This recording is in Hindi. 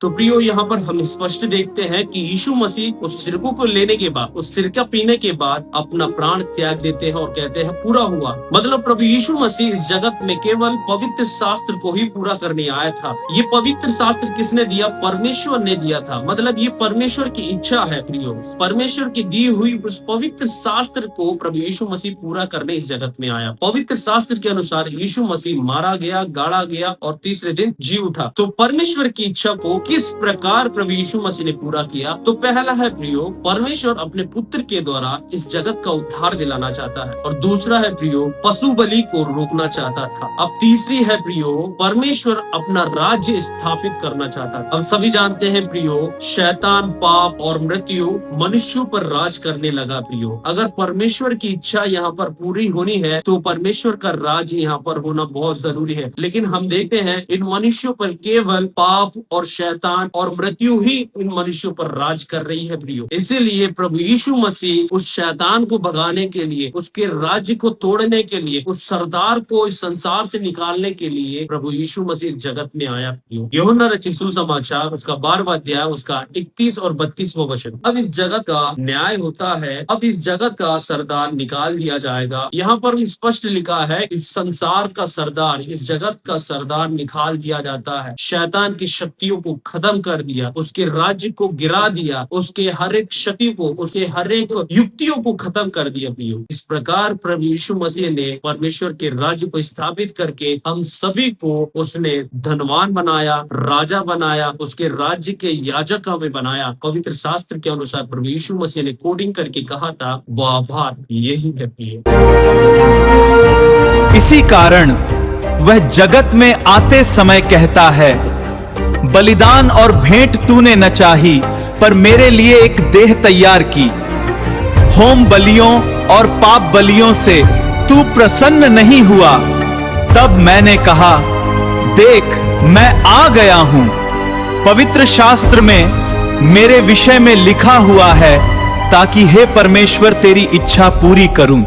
तो प्रियो यहाँ पर हम स्पष्ट देखते हैं कि यीशु मसीह उस सिरकों को लेने के बाद, उस सिरका पीने के बाद अपना प्राण त्याग देते हैं और कहते हैं पूरा हुआ। मतलब प्रभु यीशु मसीह इस जगत में केवल पवित्र शास्त्र को ही पूरा करने आया था। ये पवित्र शास्त्र किसने दिया? परमेश्वर ने दिया था। मतलब ये परमेश्वर की इच्छा है प्रियो। परमेश्वर की दी हुई उस पवित्र शास्त्र को प्रभु यीशु मसीह पूरा करने इस जगत में आया। पवित्र शास्त्र के अनुसार यीशु मसीह मारा गया, गाड़ा गया और तीसरे दिन जी उठा। तो परमेश्वर की इच्छा को किस प्रकार प्रभु यीशु मसीह ने पूरा किया? तो पहला है प्रियो, परमेश्वर अपने पुत्र के द्वारा इस जगत का उद्धार दिलाना चाहता है। और दूसरा है प्रियो, पशु बलि को रोकना चाहता था। अब तीसरी है प्रियो, परमेश्वर अपना राज्य स्थापित करना चाहता था। हम सभी जानते हैं प्रियो, शैतान, पाप और मृत्यु मनुष्यों पर राज करने लगा प्रियो। अगर परमेश्वर की इच्छा यहाँ पर पूरी होनी है तो परमेश्वर का राज यहाँ पर होना बहुत जरूरी है। लेकिन हम देखते हैं इन मनुष्यों पर केवल पाप और शैतान और मृत्यु ही इन मनुष्यों पर राज कर रही है प्रियो। इसीलिए प्रभु यीशु मसीह उस शैतान को भगाने के लिए, उसके राज्य को तोड़ने के लिए, उस सरदार को इस संसार से निकालने के लिए प्रभु यीशु मसीह जगत में आया प्रियो। यूहन्ना रचित सुसमाचार उसका 12वां अध्याय उसका 31 और 32वां वचन। अब इस जगत का न्याय होता है, अब इस जगत का सरदार निकाल दिया जाएगा। यहाँ पर स्पष्ट लिखा है इस संसार का सरदार, इस जगत का सरदार निकाल दिया जाता है। शैतान की शक्तियों को खत्म कर दिया, उसके राज्य को गिरा दिया, उसके हर एक शक्ति को, उसके हर एक युक्तियों को खत्म कर दिया प्रियो। इस प्रकार प्रभु यीशु मसीह ने परमेश्वर के राज्य को स्थापित करके हम सभी को उसने धनवान बनाया, राजा बनाया, उसके राज्य के याजक हमें बनाया। पवित्र शास्त्र के अनुसार प्रभु यीशु मसीह ने कोडिंग करके कहा था, वो आभार यही है प्रियो। इसी कारण वह जगत में आते समय कहता है, बलिदान और भेंट तूने न चाही, पर मेरे लिए एक देह तैयार की। होम बलियों और पाप बलियों से तू प्रसन्न नहीं हुआ। तब मैंने कहा, देख मैं आ गया हूं। पवित्र शास्त्र में मेरे विषय में लिखा हुआ है, ताकि हे परमेश्वर तेरी इच्छा पूरी करूं।